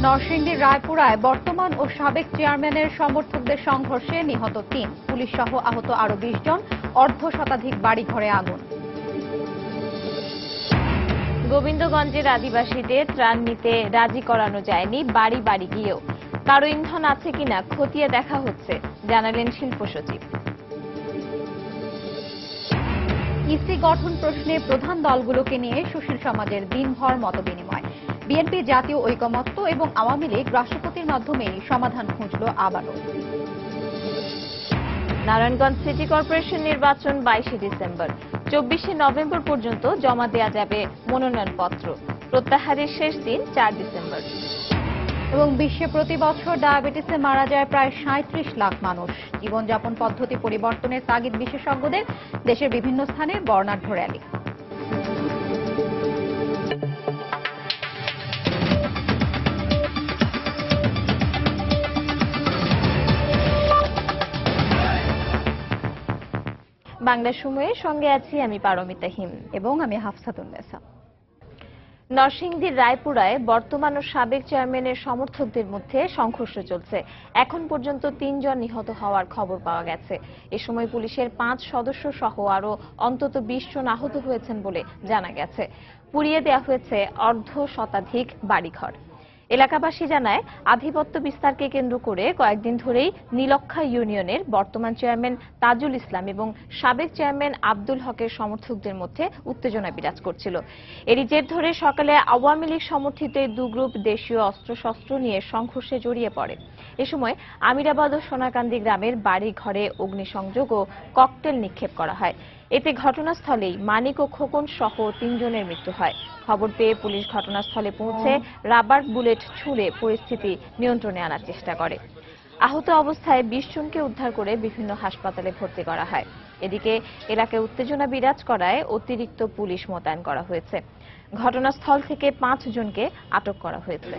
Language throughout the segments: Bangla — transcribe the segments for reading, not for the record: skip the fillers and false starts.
নরসিংদীর রায়পুরায় বর্তমান ও সাবেক চেয়ারম্যানের সমর্থকদের সংঘর্ষে নিহত ৩, পুলিশ সহ আহত আরো ২০ জন, অর্ধ শতাধিক বাড়িঘরে আগুন। গোবিন্দগঞ্জের আদিবাসীদের ত্রাণ নিতে রাজি করানো যায়নি, বাড়ি বাড়ি গিয়েও কারো ইন্ধন আছে কিনা খতিয়ে দেখা হচ্ছে, জানালেন শিল্প সচিব। ইসি গঠন প্রশ্নে প্রধান দলগুলোকে নিয়ে সুশীল সমাজের দিনভর মতবিনিময়। বিএনপি জাতীয় ঐকমত্য এবং আওয়ামী লীগ রাষ্ট্রপতির মাধ্যমেই সমাধান খুঁজল আবারও। নারায়ণগঞ্জ সিটি কর্পোরেশন নির্বাচন 22 ডিসেম্বর, 24 নভেম্বর পর্যন্ত জমা দেওয়া যাবে মনোনয়নপত্র। প্রত্যাহারের শেষ দিন 4 ডিসেম্বর। এবং বিশ্বে প্রতি বছর ডায়াবেটিসে মারা যায় প্রায় 37 লাখ মানুষ। জীবনযাপন পদ্ধতি পরিবর্তনের তাগিদ বিশেষজ্ঞদের, দেশের বিভিন্ন স্থানে বর্ণাঢ্য র্যালি। বাংলা সময়ের সঙ্গে আছি আমি পারমিতা হিম এবং আমি হাফসাতুন্নেসা। নরসিংদীর রায়পুরায় বর্তমান ও সাবেক চেয়ারম্যানের সমর্থকদের মধ্যে সংঘর্ষ চলছে। এখন পর্যন্ত ৩ জন নিহত হওয়ার খবর পাওয়া গেছে। এ সময় পুলিশের 5 সদস্য সহ আরো অন্তত 20 জন আহত হয়েছেন বলে জানা গেছে। পুড়িয়ে দেওয়া হয়েছে অর্ধ শতাধিক বাড়িঘর। এলাকাবাসী জানায়, আধিপত্য বিস্তারকে কেন্দ্র করে কয়েকদিন ধরেই নীলক্ষা ইউনিয়নের বর্তমান চেয়ারম্যান তাজুল ইসলাম এবং সাবেক চেয়ারম্যান আব্দুল হকের সমর্থকদের মধ্যে উত্তেজনা বিরাজ করছিল। এরই জের ধরে সকালে আওয়ামী লীগ সমর্থিত দু গ্রুপ দেশীয় অস্ত্রশস্ত্র নিয়ে সংঘর্ষে জড়িয়ে পড়ে। এ সময় আমিরাবাদ ও সোনাকান্দি গ্রামের বাড়ি ঘরে অগ্নিসংযোগ ও ককটেল নিক্ষেপ করা হয়। এতে ঘটনাস্থলেই মানিক ও খোকন সহ 3 জনের মৃত্যু হয়। খবর পেয়ে পুলিশ ঘটনাস্থলে পৌঁছে রাবার বুলেট ছুড়ে পরিস্থিতি নিয়ন্ত্রণে আনার চেষ্টা করে। আহত অবস্থায় 20 জনকে উদ্ধার করে বিভিন্ন হাসপাতালে ভর্তি করা হয়। এদিকে এলাকায় উত্তেজনা বিরাজ করায় অতিরিক্ত পুলিশ মোতায়েন করা হয়েছে। ঘটনাস্থল থেকে 5 জনকে আটক করা হয়েছে।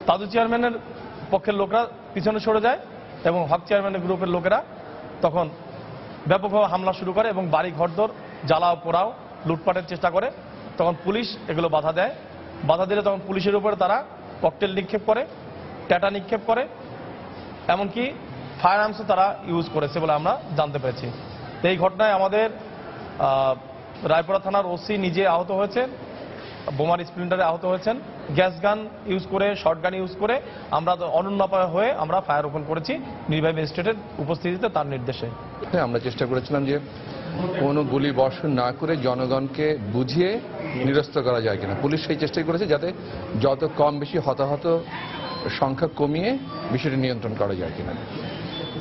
তাজু চেয়ারম্যানের পক্ষের লোকরা পিছনে সরে যায় এবং হক চেয়ারম্যানের গ্রুপের লোকেরা তখন ব্যাপকভাবে হামলা শুরু করে এবং বাড়ি ঘরদোর জ্বালাও পোড়াও লুটপাটের চেষ্টা করে। তখন পুলিশ এগুলো বাধা দেয়। বাধা দিলে তখন পুলিশের উপরে তারা ককটেল নিক্ষেপ করে, ট্যাটা নিক্ষেপ করে, এমনকি ফায়ার আর্মসও তারা ইউজ করেছে বলে আমরা জানতে পেরেছি। এই ঘটনায় আমাদের রায়পুরা থানার ওসি নিজে আহত হয়েছেন, বোমার স্প্লিন্টারে আহত হয়েছেন। গ্যাস গান ইউজ করে, শর্ট গান ইউজ করে আমরা অনুন্নপায় হয়ে আমরা ফায়ার ওপেন করেছি নির্বাহী ম্যাজিস্ট্রেটের উপস্থিতিতে, তার নির্দেশে। আমরা চেষ্টা করেছিলাম যে কোনো গুলি বর্ষণ না করে জনগণকে বুঝিয়ে নিরস্ত করা যায় কিনা। পুলিশ সেই চেষ্টাই করেছে যাতে যত কম বেশি হতাহত সংখ্যা কমিয়ে বিষয়টি নিয়ন্ত্রণ করা যায় কিনা।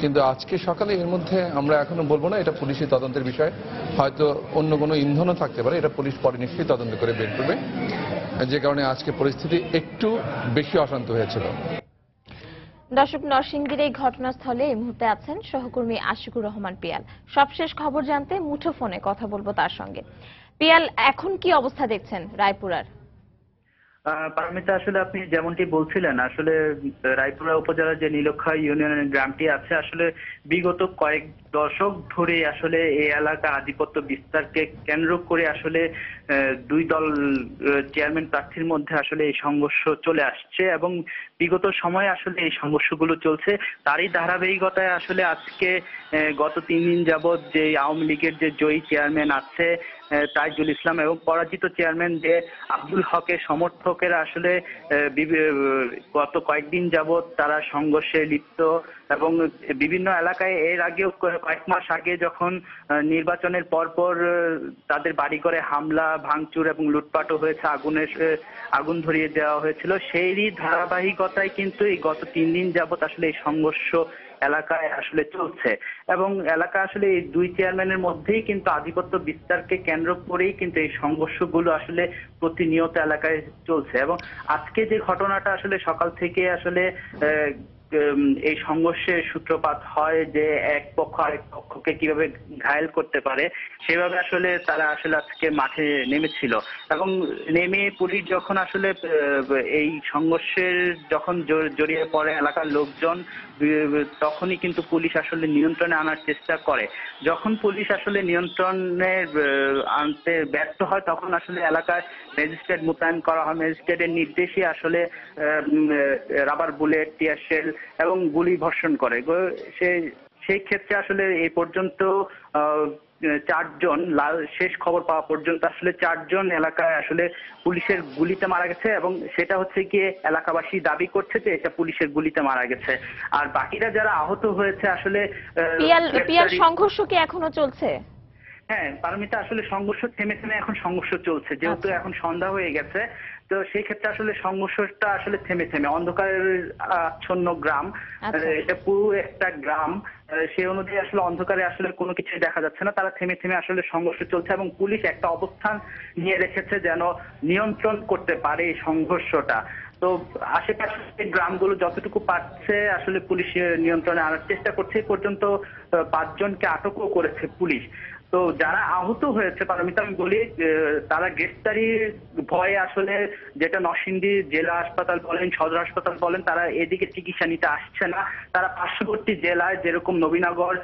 কিন্তু আজকে সকালে এর মধ্যে আমরা এখনো বলবো না, এটা পুলিশের তদন্তের বিষয়। হয়তো অন্য কোনো ইন্ধনও থাকতে পারে, এটা পুলিশ পরে নিশ্চয়ই তদন্ত করে বের করবে, যে কারণে আজকে পরিস্থিতি একটু বেশি অশান্ত হয়েছিল। দর্শক, নরসিংদীর এই ঘটনাস্থলে এই মুহূর্তে আছেন সহকর্মী আশিকুর রহমান পিয়াল। সবশেষ খবর জানতে মুঠোফোনে কথা বলবো তার সঙ্গে। পিয়াল, এখন কি অবস্থা দেখছেন রায়পুরার? পারমিতা, আসলে আপনি যেমনটি বলছিলেন, আসলে রায়পুরা উপজেলার যে নীলক্ষা ইউনিয়নের গ্রামটি আছে, আসলে বিগত কয়েক দশক ধরে আসলে এই এলাকা আধিপত্য বিস্তারকে কেন্দ্র করে আসলে দুই দল চেয়ারম্যান প্রার্থীর মধ্যে আসলে এই সংঘর্ষ চলে আসছে এবং বিগত সময়ে আসলে এই সংঘর্ষগুলো চলছে। তারই ধারাবাহিকতায় আসলে আজকে গত 3 দিন যাবৎ যে আওয়ামী লীগের যে জয়ী চেয়ারম্যান আছে তাজুল ইসলাম এবং পরাজিত চেয়ারম্যান যে আব্দুল হকের সমর্থকেরা আসলে গত কয়েকদিন যাবৎ তারা সংঘর্ষে লিপ্ত এবং বিভিন্ন এলাকায় এর আগেও কয়েক মাস আগে যখন নির্বাচনের পরপর তাদের বাড়িঘরে হামলা, ভাঙচুর এবং লুটপাটও হয়েছে, আগুন ধরিয়ে দেওয়া হয়েছিল। সেই ধারাবাহিকতায় কিন্তু এই গত 3 দিন যাবৎ আসলে এই সংঘর্ষ এলাকায় আসলে চলছে এবং এলাকা আসলে এই দুই চেয়ারম্যানের মধ্যেই কিন্তু আধিপত্য বিস্তারকে কেন্দ্র করেই কিন্তু এই সংঘর্ষগুলো আসলে প্রতিনিয়ত এলাকায় চলছে। এবং আজকে যে ঘটনাটা আসলে সকাল থেকে আসলে এই সংঘর্ষের সূত্রপাত হয়, যে এক পক্ষ আরেক পক্ষকে কিভাবে ঘায়েল করতে পারে, সেভাবে আসলে তারা আসলে আজকে মাঠে নেমেছিল। এবং নেমে পুলিশ যখন আসলে এই সংঘর্ষের যখন জড়িয়ে পড়ে এলাকার লোকজন, তখনই কিন্তু পুলিশ আসলে নিয়ন্ত্রণে আনার চেষ্টা করে। যখন পুলিশ আসলে নিয়ন্ত্রণে আনতে ব্যর্থ হয়, তখন আসলে এলাকায় ম্যাজিস্ট্রেট মোতায়েন করা হয়। ম্যাজিস্ট্রেটের নির্দেশে আসলে রাবার বুলেট, টিয়ার শেল এবং গুলি বর্ষণ করে। সেই ক্ষেত্রে আসলে এই পর্যন্ত 4 জন, শেষ খবর পাওয়া পর্যন্ত আসলে 4 জন এলাকায় আসলে পুলিশের গুলিতে মারা গেছে, এবং সেটা হচ্ছে গিয়ে এলাকাবাসী দাবি করছে যে এটা পুলিশের গুলিতে মারা গেছে। আর বাকিরা যারা আহত হয়েছে আসলে পিয়াল সংঘর্ষ কি এখনো চলছে? হ্যাঁ পারমিতা, আসলে সংঘর্ষ থেমে থেমে এখন সংঘর্ষ চলছে, যেহেতু এখন সন্ধ্যা হয়ে গেছে। তো সেই ক্ষেত্রে আসলে সংঘর্ষটা আসলে থেমে থেমে, অন্ধকারের আচ্ছন্ন গ্রাম, এটা পুরো একটা গ্রাম, সেই অনুযায়ী আসলে অন্ধকারে আসলে কোনো কিছু দেখা যাচ্ছে না। তারা থেমে থেমে আসলে সংঘর্ষ চলছে, এবং পুলিশ একটা অবস্থান নিয়ে রেখেছে যেন নিয়ন্ত্রণ করতে পারে এই সংঘর্ষটা। তো আশেপাশের গ্রামগুলো যতটুকু পারছে আসলে পুলিশ নিয়ন্ত্রণে আনার চেষ্টা করছে। এই পর্যন্ত 5 জনকে আটকও করেছে পুলিশ। তো যারা আহত হয়েছে পারমিতা, আমি বলি তারা গ্রেফতারির ভয়ে আসলে, যেটা নরসিংদী জেলা হাসপাতাল বলেন, সদর হাসপাতাল বলেন, তারা এদিকে চিকিৎসা নিতে আসছে না। তারা পার্শ্ববর্তী জেলায়, যেরকম নবীনগর,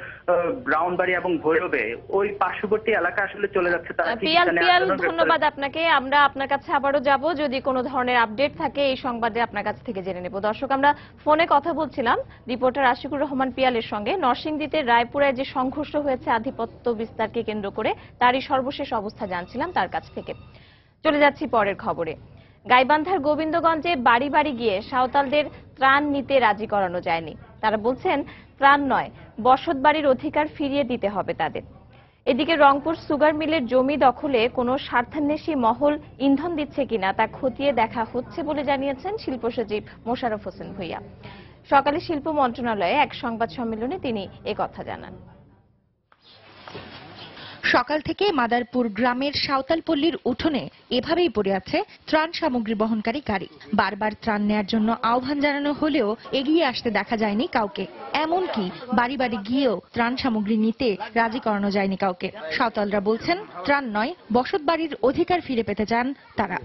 ব্রাউনবাড়ি এবং ভৈরবে, ওই পার্শ্ববর্তী এলাকা আসলে চলে যাচ্ছে তারা চিকিৎসা নেওয়ার জন্য। ধন্যবাদ আপনাকে। আমরা আপনার কাছে আবারও যাব, যদি কোনো ধরনের আপডেট থাকে এই সংবাদে আপনার কাছ থেকে জেনে নেব। দর্শক, আমরা ফোনে কথা বলছিলাম রিপোর্টার আশিকুর রহমান পিয়ালের সঙ্গে। নরসিংদীতে রায়পুরায় যে সংঘর্ষ হয়েছে আধিপত্য বিস্তারকে কেন্দ্র করে, তারই সর্বশেষ অবস্থা জানছিলাম তার কাছ থেকে। চলে যাচ্ছি পরের খবরে। গাইবান্ধার গোবিন্দগঞ্জে বাড়ি বাড়ি গিয়ে সাঁওতালদের ত্রাণ নিতে রাজি করানো যায়নি। তারা বলছেন ত্রাণ নয়, বসত বাড়ির অধিকার ফিরিয়ে দিতে হবে তাদের। এদিকে রংপুর সুগার মিলের জমি দখলে কোনো স্বার্থান্বেষী মহল ইন্ধন দিচ্ছে কিনা তা খতিয়ে দেখা হচ্ছে বলে জানিয়েছেন শিল্প সচিব মোশাররফ হোসেন ভূঁইয়া। সকালে শিল্প মন্ত্রণালয়ে এক সংবাদ সম্মেলনে তিনি একথা জানান। সকাল থেকে মাদারপুর গ্রামের সাঁওতালপল্লীর উঠোনে এভাবেই পড়ে আছে ত্রাণ সামগ্রী বহনকারী গাড়ি। বারবার ত্রাণ নেয়ার জন্য আহ্বান জানানো হলেও এগিয়ে আসতে দেখা যায়নি কাউকে। এমনকি বাড়ি বাড়ি গিয়েও ত্রাণ সামগ্রী নিতে রাজি করানো যায়নি কাউকে। সাঁওতালরা বলছেন ত্রাণ নয়, বসত বাড়ির অধিকার ফিরে পেতে চান তারা।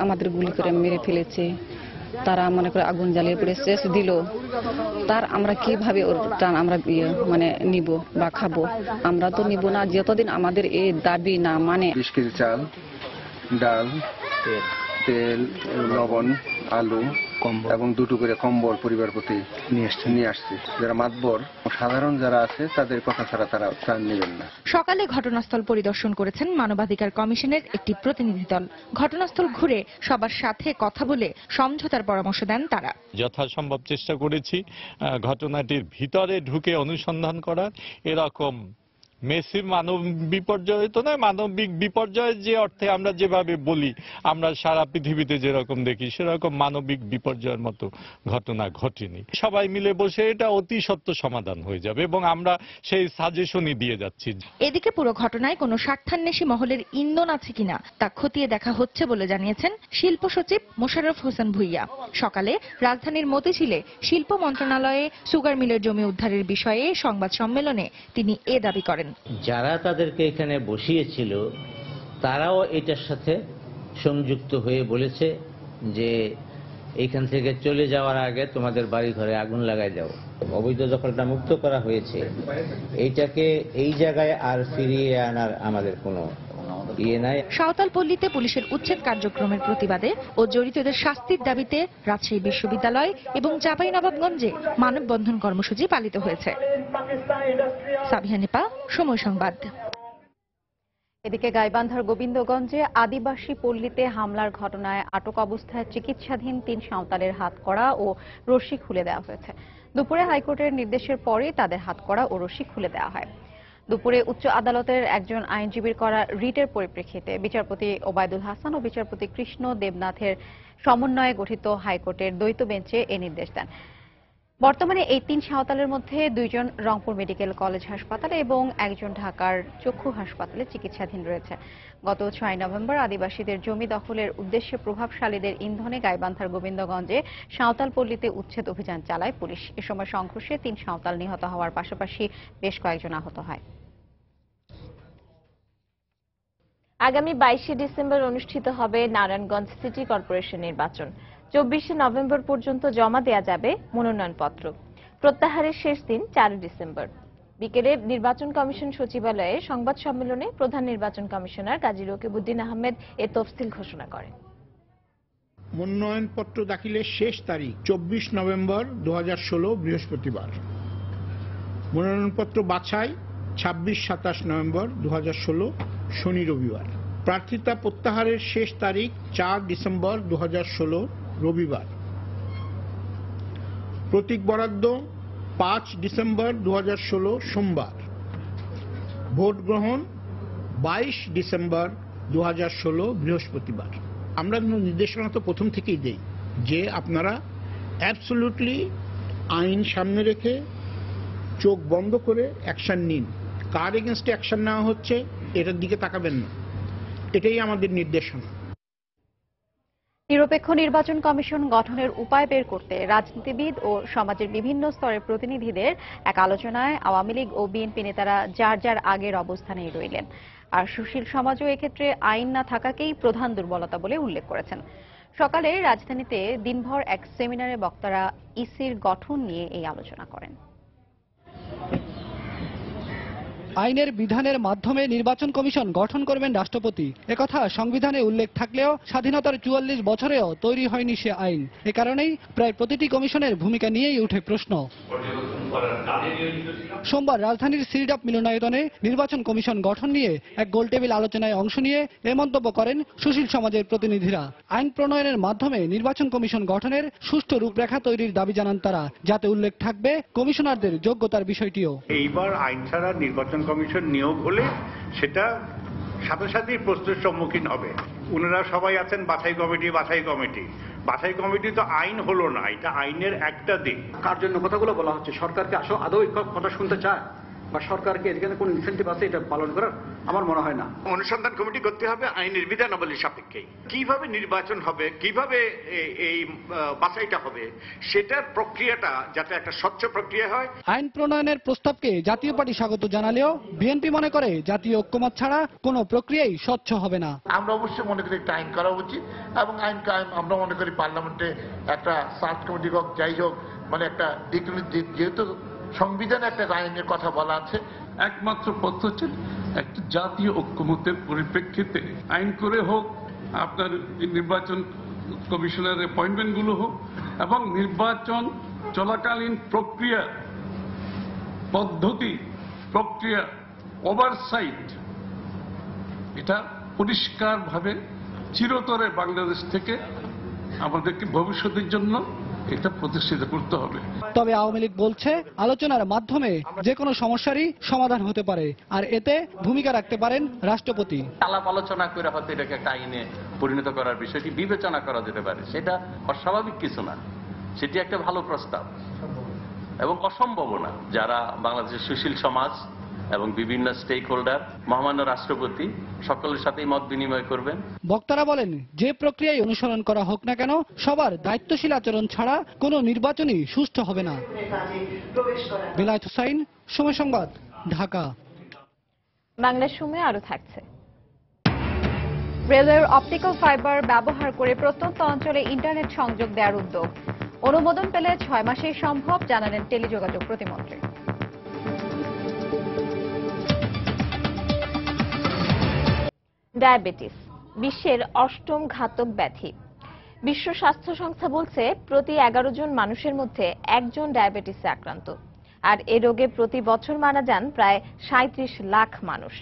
আমাদের গুলি করে মেরে ফেলেছে, তারা মনে করে আগুন জ্বালিয়ে পড়ে শেষ দিল। তার আমরা কিভাবে ওর টান আমরা নিব বা খাবো? আমরা তো নিব না যতদিন আমাদের এই দাবি না মানে। 20 কেজি চাল, ডাল, তেল, লবণ, আলু এবং 2টো করে কম্বল পরিবার প্রতি নিয়ে আসছে। যারা মাতবর সাধারণ যারা আছে তাদের কথা ছাড়া তারা ত্রাণ নেবেন না। সকালে ঘটনাস্থল পরিদর্শন করেছেন মানবাধিকার কমিশনের একটি প্রতিনিধি দল। ঘটনাস্থল ঘুরে সবার সাথে কথা বলে সমঝোতার পরামর্শ দেন তারা। যথাসম্ভব চেষ্টা করেছি ঘটনাটির ভিতরে ঢুকে অনুসন্ধান করার। এরকম মেসি মানব বিপর্যয় তো নয়, মানবিক বিপর্যয় যে অর্থে আমরা যেভাবে বলি, আমরা সারা পৃথিবীতে যেরকম দেখি সেরকম মানবিক বিপর্যয়ের মতো ঘটনা ঘটেনি। সবাই মিলে বসে এটা অতি সত্ত্ব সমাধান হয়ে যাবে এবং আমরা সেই সাজেশনই দিয়ে যাচ্ছি। এদিকে পুরো ঘটনায় কোনো স্বার্থান্বেষী মহলের ইন্ধন আছে কিনা তা খতিয়ে দেখা হচ্ছে বলে জানিয়েছেন শিল্প সচিব মোশাররফ হোসেন ভূঁইয়া। সকালে রাজধানীর মতিঝিলে শিল্প মন্ত্রণালয়ে সুগার মিলের জমি উদ্ধারের বিষয়ে সংবাদ সম্মেলনে তিনি এ দাবি করেন। যারা তাদেরকে এখানে বসিয়েছিল তারাও এটার সাথে সংযুক্ত হয়ে বলেছে যে এইখান থেকে চলে যাওয়ার আগে তোমাদের বাড়ি ঘরে আগুন লাগাই দাও। অবৈধ দখলটা মুক্ত করা হয়েছে, এইটাকে এই জায়গায় আর ফিরিয়ে আনার আমাদের কোনো নাই। সাঁওতালপল্লীতে পুলিশের উচ্ছেদ কার্যক্রমের প্রতিবাদে ও জড়িতদের শাস্তির দাবিতে রাজশাহী বিশ্ববিদ্যালয় এবং চাঁপাইনবাবগঞ্জে মানববন্ধন কর্মসূচি পালিত হয়েছে। সাবিহা নিপা, সময় সংবাদ। এদিকে গাইবান্ধার গোবিন্দগঞ্জে আদিবাসী পল্লীতে হামলার ঘটনায় আটক অবস্থায় চিকিৎসাধীন 3 সাঁওতালের হাতকড়া ও রশি খুলে দেওয়া হয়েছে। দুপুরে হাইকোর্টের নির্দেশের পরে তাদের হাতকড়া ও রশি খুলে দেওয়া হয়। দুপুরে উচ্চ আদালতের একজন আইনজীবীর করা রিটের পরিপ্রেক্ষিতে বিচারপতি ওবায়দুল হাসান ও বিচারপতি কৃষ্ণ দেবনাথের সমন্বয়ে গঠিত হাইকোর্টের দ্বৈত বেঞ্চে এ নির্দেশ দেন। বর্তমানে এই 3 সাঁওতালের মধ্যে 2 জন রংপুর মেডিকেল কলেজ হাসপাতালে এবং 1 জন ঢাকার চক্ষু হাসপাতালে চিকিৎসাধীন রয়েছে। গত 6 নভেম্বর আদিবাসীদের জমি দখলের উদ্দেশ্যে প্রভাবশালীদের ইন্ধনে গাইবান্ধার গোবিন্দগঞ্জে সাঁওতাল পল্লীতে উচ্ছেদ অভিযান চালায় পুলিশ। এ সময় সংঘর্ষে 3 সাঁওতাল নিহত হওয়ার পাশাপাশি বেশ কয়েকজন আহত হয়। আগামী 22শে ডিসেম্বর অনুষ্ঠিত হবে নারায়ণগঞ্জ সিটি কর্পোরেশন নির্বাচন। 24শে নভেম্বর পর্যন্ত জমা দেয়া যাবে মনোনয়নপত্র। প্রত্যাহারের শেষ দিন 4 ডিসেম্বর। বিকেলে নির্বাচন কমিশন সচিবালয়ে সংবাদ সম্মেলনে প্রধান নির্বাচন কমিশনার কাজী রকিবউদ্দিন আহমেদ এ তফসিল ঘোষণা করেন। মনোনয়নপত্র দাখিলের শেষ তারিখ 24 নভেম্বর 2016 বৃহস্পতিবার। মনোনয়নপত্র বাছাই 26-27 নভেম্বর 2016 শনি রবিবার। প্রার্থিতা প্রত্যাহারের শেষ তারিখ 4 ডিসেম্বর 2016 রবিবার। প্রতীক বরাদ্দ 5 ডিসেম্বর 2016 সোমবার। ভোট গ্রহণ 22 ডিসেম্বর 2016 বৃহস্পতিবার। আমরা নির্দেশনা তো প্রথম থেকেই দেই যে আপনারা অ্যাবসলিউটলি আইন সামনে রেখে চোখ বন্ধ করে অ্যাকশন নিন। কার এগেনস্টে অ্যাকশন নেওয়া হচ্ছে এটার দিকে তাকাবেন না, এটাই আমাদের নির্দেশনা। নিরপেক্ষ নির্বাচন কমিশন গঠনের উপায় বের করতে রাজনীতিবিদ ও সমাজের বিভিন্ন স্তরের প্রতিনিধিদের এক আলোচনায় আওয়ামী লীগ ও বিএনপি নেতারা যার যার আগের অবস্থানেই রইলেন। আর সুশীল সমাজও এক্ষেত্রে আইন না থাকাকেই প্রধান দুর্বলতা বলে উল্লেখ করেছেন। সকালে রাজধানীতে দিনভর এক সেমিনারে বক্তারা ইসির গঠন নিয়ে এই আলোচনা করেন। আইনের বিধানের মাধ্যমে নির্বাচন কমিশন গঠন করবেন রাষ্ট্রপতি, একথা সংবিধানে উল্লেখ থাকলেও স্বাধীনতার 44 বছরেও তৈরি হয়নি সে আইন। এ কারণেই প্রায় প্রতিটি কমিশনের ভূমিকা নিয়েই উঠে প্রশ্ন। সোমবার রাজধানীর সিরিডাপ মিলনায়তনে নির্বাচন কমিশন গঠন নিয়ে এক গোলটেবিল আলোচনায় অংশ নিয়ে এ মন্তব্য করেন সুশীল সমাজের প্রতিনিধিরা। আইন প্রণয়নের মাধ্যমে নির্বাচন কমিশন গঠনের সুষ্ঠু রূপরেখা তৈরির দাবি জানান তারা, যাতে উল্লেখ থাকবে কমিশনারদের যোগ্যতার বিষয়টিও। এইবার আইন ছাড়া নির্বাচন কমিশন নিয়োগ হলে সেটা সাথে সাথেই প্রশ্নের সম্মুখীন হবে। ওনারা সবাই আছেন বাছাই কমিটি তো আইন হলো না, এটা আইনের একটা দিক। কার জন্য কথাগুলো বলা হচ্ছে? সরকারকে আদৌ কথা শুনতে চায় বা সরকারকে এখানে কোন ইনসেন্টিভ আছে এটা পালন করার? আমার মনে হয় না। অনুসন্ধান কমিটি করতে হবে আইনের বিধানাবলীর সাপেক্ষে। কিভাবে নির্বাচন হবে, কিভাবে এই বাছাইটা হবে, সেটার প্রক্রিয়াটা যাতে একটা স্বচ্ছ প্রক্রিয়া হয়। আইন প্রণয়নের প্রস্তাবকে জাতীয় পার্টি স্বাগত জানালেও বিএনপি মনে করে জাতীয় ঐক্যমত ছাড়া কোনো প্রক্রিয়াই স্বচ্ছ হবে না। আমরা অবশ্যই মনে করি একটা আইন করা উচিত এবং আইন আমরা মনে করি পার্লামেন্টে একটা সার্চ কমিটি হোক, যাই হোক, মানে একটা যেহেতু সংবিধানে একটা আইনের কথা বলা আছে, একমাত্র পথ হচ্ছে একটা জাতীয় ঐক্যমতের পরিপ্রেক্ষিতে আইন করে হোক, আপনার নির্বাচন কমিশনের অ্যাপয়েন্টমেন্ট গুলো হোক এবং নির্বাচন চলাকালীন প্রক্রিয়া ওভারসাইট এটা পরিষ্কারভাবে চিরতরে বাংলাদেশ থেকে আমাদেরকে ভবিষ্যতের জন্য এটা প্রতিষ্ঠিত করতে হবে। তবে আওয়ামী লীগ বলছে আলোচনার মাধ্যমে যে কোনো সমস্যারই সমাধান হতে পারে, আর এতে ভূমিকা রাখতে পারেন রাষ্ট্রপতি। আলাপ আলোচনা করে হয়তো এটাকে একটা আইনে পরিণত করার বিষয়টি বিবেচনা করা যেতে পারে, সেটা অস্বাভাবিক কিছু না, সেটি একটা ভালো প্রস্তাব এবং অসম্ভব না। যারা বাংলাদেশের সুশীল সমাজ এবং বিভিন্ন স্টেক হোল্ডার, মহামান্য রাষ্ট্রপতি সকলের সাথেই মত বিনিময় করবেন। বক্তারা বলেন যে প্রক্রিয়ায় অনুসরণ করা হোক না কেন, সবার দায়িত্বশীল আচরণ ছাড়া কোনো নির্বাচনই সুষ্ঠু হবে না। বিলায়েত হোসাইন, সময় সংবাদ, ঢাকা। বাংলার সময় আরো থাকছে। রেলওয়ের অপটিক্যাল ফাইবার ব্যবহার করে প্রত্যন্ত অঞ্চলে ইন্টারনেট সংযোগ দেওয়ার উদ্যোগ অনুমোদন পেলে 6 মাসেই সম্ভব, জানালেন টেলিযোগাযোগ প্রতিমন্ত্রী। ডায়াবেটিস বিশ্বের 8ম ঘাতক ব্যাধি। বিশ্ব স্বাস্থ্য সংস্থা বলছে প্রতি 11 জন মানুষের মধ্যে একজন ডায়াবেটিসে আক্রান্ত, আর এ রোগে প্রতি বছর মারা যান প্রায় 37 লাখ মানুষ।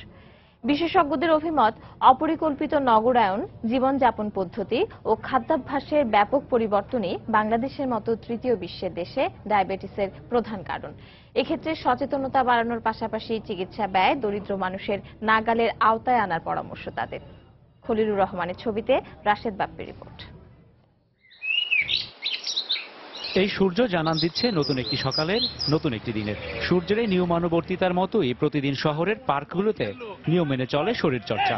বিশেষজ্ঞদের অভিমত, অপরিকল্পিত নগরায়ন, জীবনযাপন পদ্ধতি ও খাদ্যাভ্যাসের ব্যাপক পরিবর্তনই বাংলাদেশের মতো তৃতীয় বিশ্বের দেশে ডায়াবেটিসের প্রধান কারণ। এক্ষেত্রে সচেতনতা বাড়ানোর পাশাপাশি চিকিৎসা ব্যয় দরিদ্র মানুষের নাগালের আওতায় আনার পরামর্শ তাদের। খলিলুর রহমানের ছবিতে রাশেদ বাপ্পির রিপোর্ট। এই সূর্য জানান দিচ্ছে নতুন একটি সকালের, নতুন একটি দিনের। সূর্যের এই নিয়মানুবর্তিতার মতোই প্রতিদিন শহরের পার্কগুলোতে নিয়ম মেনে চলে শরীরচর্চা।